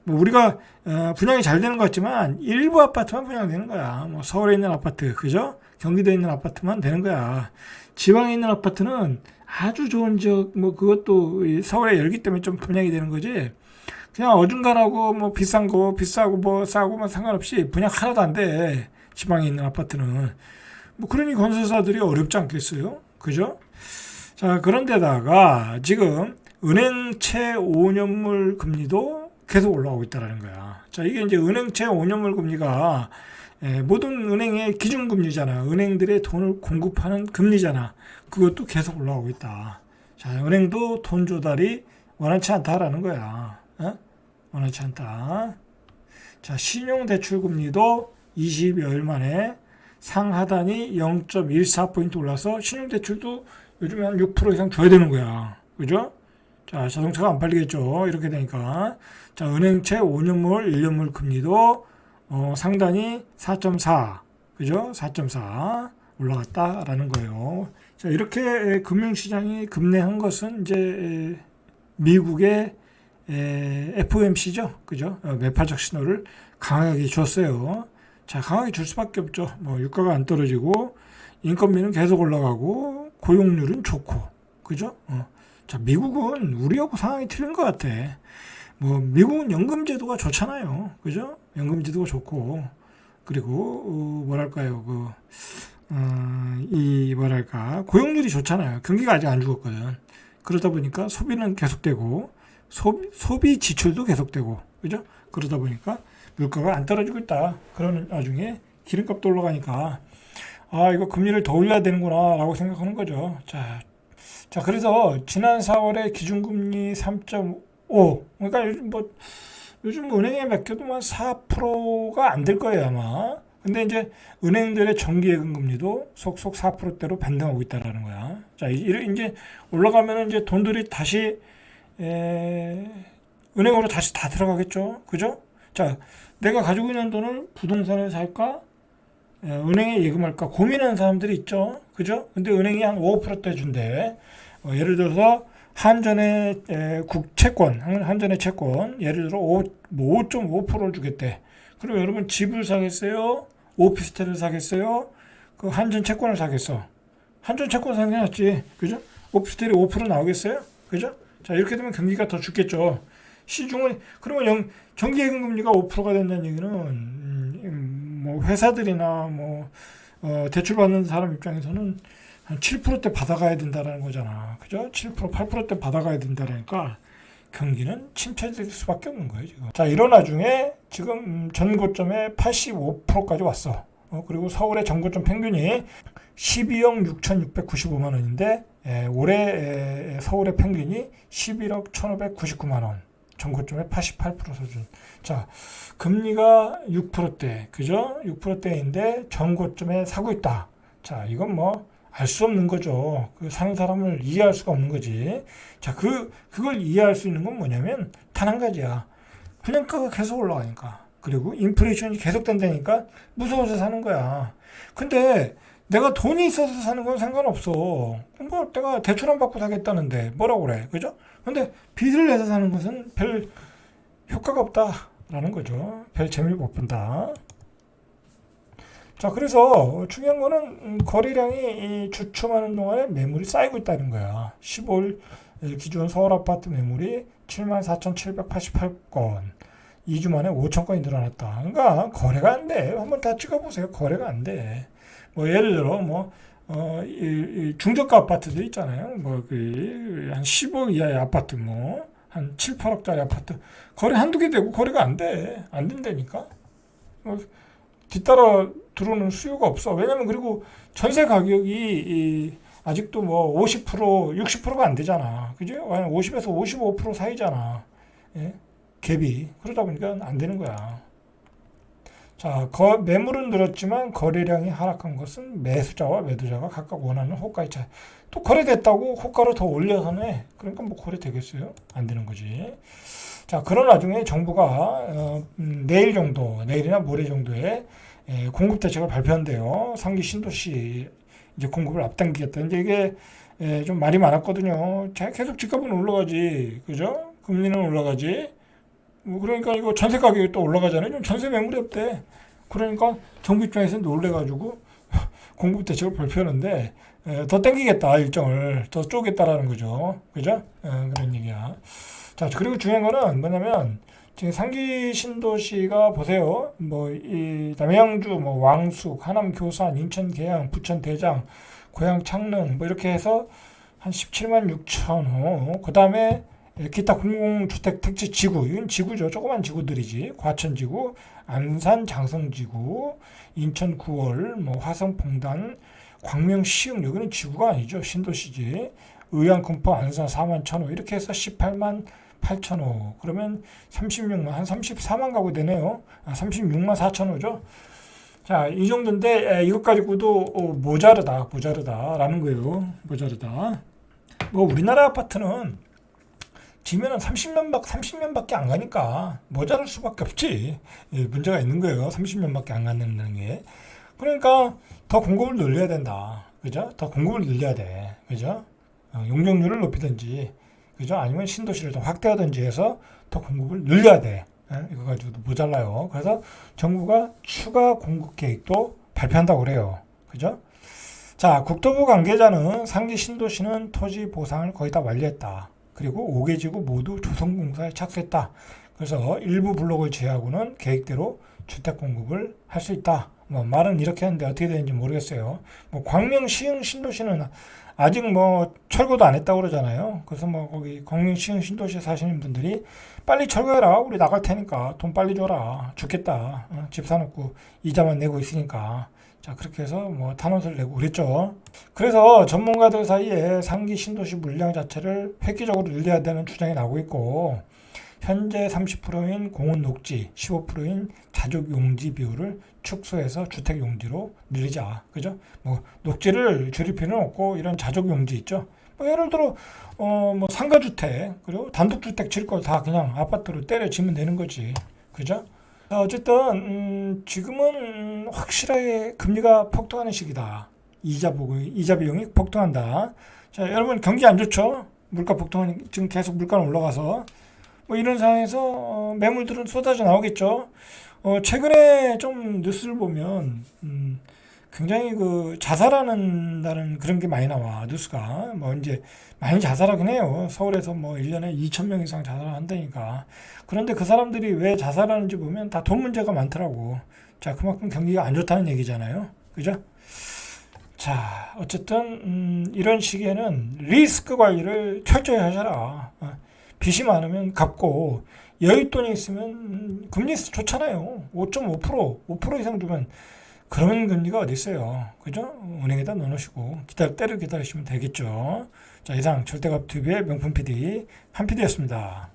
뭐 우리가 분양이 잘 되는 것 같지만 일부 아파트만 분양되는 거야. 뭐 서울에 있는 아파트, 그죠? 경기도에 있는 아파트만 되는 거야. 지방에 있는 아파트는 아주 좋은 지역, 뭐 그것도 서울에 열기 때문에 좀 분양이 되는 거지. 그냥 어중간하고 뭐 비싼 거, 비싸고 뭐 싸고 뭐 상관없이 분양 하나도 안 돼. 지방에 있는 아파트는. 뭐 그러니 건설사들이 어렵지 않겠어요? 그죠? 자, 그런데다가 지금 은행채 5년물 금리도 계속 올라오고 있다는 거야. 자, 이게 이제 은행채 5년물 금리가 모든 은행의 기준금리잖아. 은행들의 돈을 공급하는 금리잖아. 그것도 계속 올라오고 있다. 자, 은행도 돈 조달이 원활치 않다라는 거야. 어? 원활치 않다. 자, 신용대출금리도 20여일 만에 상하단이 0.14포인트 올라서 신용대출도 요즘에 한 6% 이상 줘야 되는 거야. 그죠? 자, 자동차가 안 팔리겠죠. 이렇게 되니까. 자, 은행채 5년물, 1년물 금리도 상단이 4.4. 그죠? 4.4 올라갔다라는 거예요. 자, 이렇게 금융시장이 급내한 것은 이제 미국의 FOMC죠. 그죠? 매파적 신호를 강하게 줬어요. 자, 강하게 줄 수밖에 없죠. 뭐, 유가가 안 떨어지고, 인건비는 계속 올라가고, 고용률은 좋고, 그죠? 자, 미국은 우리하고 상황이 틀린 것 같아. 뭐, 미국은 연금제도가 좋잖아요. 그죠? 연금제도가 좋고, 그리고, 뭐랄까요, 뭐랄까, 고용률이 좋잖아요. 경기가 아직 안 죽었거든. 그러다 보니까 소비는 계속되고, 소비 지출도 계속되고, 그죠? 그러다 보니까 물가가 안 떨어지고 있다. 그러는 와중에 기름값도 올라가니까, 아, 이거 금리를 더 올려야 되는구나, 라고 생각하는 거죠. 자, 그래서 지난 4월에 기준금리 3.5, 그러니까 요즘 은행에 맡겨도 한 4%가 안 될 거예요, 아마. 근데 이제 은행들의 정기예금 금리도 속속 4%대로 변동하고 있다라는 거야. 자, 이제 올라가면 이제 돈들이 다시 은행으로 다시 다 들어가겠죠. 그죠? 자, 내가 가지고 있는 돈을 부동산에 살까? 은행에 예금할까? 고민하는 사람들이 있죠. 그죠? 근데 은행이 한 5%대 준대. 예를 들어서 한전의 국채권, 한전의 채권, 예를 들어 5.5%를 주겠대. 그럼 여러분 집을 사겠어요? 오피스텔을 사겠어요? 그 한전 채권을 사겠어? 한전 채권 사는 게 낫지. 그죠? 오피스텔이 5% 나오겠어요? 그죠? 자, 이렇게 되면 경기가 더 죽겠죠. 시중은, 그러면 정기예금 금리가 5%가 된다는 얘기는, 뭐, 회사들이나 뭐, 대출 받는 사람 입장에서는 한 7%대 받아가야 된다는 거잖아. 그죠? 7%, 8%대 받아가야 된다니까 경기는 침체될 수밖에 없는 거예요, 지금. 자, 이런 와중에 지금 전고점에 85%까지 왔어. 그리고 서울의 전고점 평균이 12억 6,695만 원인데, 올해 서울의 평균이 11억 1,599만 원. 전고점의 88% 수준. 자, 금리가 6%대, 그죠? 6%대인데 전고점에 사고 있다. 자, 이건 뭐 알 수 없는 거죠. 그 사는 사람을 이해할 수가 없는 거지. 자, 그걸 이해할 수 있는 건 뭐냐면 단 한 가지야. 분양가가 계속 올라가니까. 그리고 인플레이션이 계속 된다니까 무서워서 사는 거야. 근데 내가 돈이 있어서 사는 건 상관없어. 뭐 내가 대출 안 받고 사겠다는데 뭐라고 그래. 그죠? 근데 빚을 내서 사는 것은 별 효과가 없다라는 거죠. 별 재미를 못 본다. 자, 그래서 중요한 거는 거래량이 주춤하는 동안에 매물이 쌓이고 있다는 거야. 15일 기준 서울 아파트 매물이 74,788건. 2주 만에 5,000건이 늘어났다. 그러니까 거래가 안 돼. 한번 다 찍어보세요. 거래가 안 돼. 뭐 예를 들어 이 중저가 아파트들 있잖아요. 한 10억 이하의 아파트 한 7, 8억짜리 아파트 거래 한두 개 되고 거래가 안 돼. 안 된다니까. 뒤따라 들어오는 수요가 없어. 왜냐면 그리고 전세 가격이 아직도 50%, 60%가 안 되잖아. 그죠? 50에서 55% 사이잖아. 예? 갭이. 그러다 보니까 안 되는 거야. 자, 매물은 늘었지만 거래량이 하락한 것은 매수자와 매도자가 각각 원하는 호가의 차이. 또 거래됐다고 호가를 더 올려서 내. 그러니까 뭐 거래 되겠어요? 안 되는 거지. 자, 그런 와중에 정부가 내일이나 모레 정도에 공급 대책을 발표한대요. 상기 신도시 이제 공급을 앞당기겠다. 이제 이게 좀 말이 많았거든요. 자, 계속 집값은 올라가지, 그죠? 금리는 올라가지. 그러니까 이거 전세 가격이 또 올라가잖아요. 좀 전세 매물이 없대. 그러니까 정부 입장에서 놀래가지고 공급 대책을 발표하는데 더 땡기겠다 일정을 더 쪼겠다라는 거죠. 그죠? 그런 얘기야. 자, 그리고 중요한 거는 뭐냐면 지금 상기 신도시가 보세요. 뭐 이 남양주, 뭐 왕숙, 하남 교산, 인천 계양, 부천 대장, 고양 창릉 뭐 이렇게 해서 한 17만 6천 호. 그다음에 기타 공공주택 택지 지구, 이건 지구죠. 조그만 지구들이지. 과천지구, 안산 장성지구, 인천 구월, 뭐 화성 봉단, 광명 시흥, 여기는 지구가 아니죠. 신도시지. 의왕 금포 안산 4만 1천 호 이렇게 해서 18만 8천 호. 그러면 36만 한 34만 가구 되네요. 36만 4천 호죠. 자, 이 정도인데 이것 가지고도 모자르다라는 거예요. 모자르다. 뭐 우리나라 아파트는 지면은 30년밖에 안 가니까 모자랄 수밖에 없지. 문제가 있는 거예요. 30년밖에 안 간다는 게. 그러니까 더 공급을 늘려야 된다. 그죠? 더 공급을 늘려야 돼. 그죠? 용적률을 높이든지, 그죠? 아니면 신도시를 더 확대하든지 해서 더 공급을 늘려야 돼. 이거 가지고도 모자라요. 그래서 정부가 추가 공급 계획도 발표한다고 그래요. 그죠? 자, 국토부 관계자는 상기 신도시는 토지 보상을 거의 다 완료했다. 그리고 5개 지구 모두 조성공사에 착수했다. 그래서 일부 블록을 제외하고는 계획대로 주택 공급을 할 수 있다. 뭐 말은 이렇게 하는데 어떻게 되는지 모르겠어요. 뭐 광명 시흥 신도시는 아직 뭐 철거도 안 했다고 그러잖아요. 그래서 뭐 거기 광명 시흥 신도시에 사시는 분들이 빨리 철거해라. 우리 나갈 테니까 돈 빨리 줘라. 죽겠다. 집 사놓고 이자만 내고 있으니까. 자, 그렇게 해서 뭐 탄원서를 내고 그랬죠. 그래서 전문가들 사이에 상기 신도시 물량 자체를 획기적으로 늘려야 되는 주장이 나오고 있고, 현재 30%인 공원 녹지, 15%인 자족 용지 비율을 축소해서 주택 용지로 늘리자. 그죠? 뭐 녹지를 줄일 필요는 없고 이런 자족 용지 있죠. 뭐 예를 들어 뭐 상가주택 그리고 단독주택 질 걸 다 그냥 아파트로 때려 지면 되는 거지. 그죠? 어쨌든 지금은 확실하게 금리가 폭등하는 시기다. 이자 비용이 폭등한다. 자, 여러분 경기 안 좋죠? 물가 폭등하니 지금 계속 물가는 올라가서 뭐 이런 상황에서 매물들은 쏟아져 나오겠죠. 최근에 좀 뉴스를 보면 굉장히 그 자살하는다는 그런 게 많이 나와. 뉴스가 뭐 이제 많이 자살하긴 해요. 서울에서 뭐 1년에 2천 명 이상 자살한다니까. 그런데 그 사람들이 왜 자살하는지 보면 다 돈 문제가 많더라고. 자, 그만큼 경기가 안 좋다는 얘기잖아요. 그죠? 자, 어쨌든 이런 시기에는 리스크 관리를 철저히 하셔라. 빚이 많으면 갚고 여윳돈이 있으면 금리 좋잖아요. 5.5%, 5% 이상 주면 그런 금리가 어디 있어요. 그죠? 은행에다 넣어놓으시고 때를 기다리시면 되겠죠. 자, 이상 절대값 TV의 명품 PD 한 PD였습니다.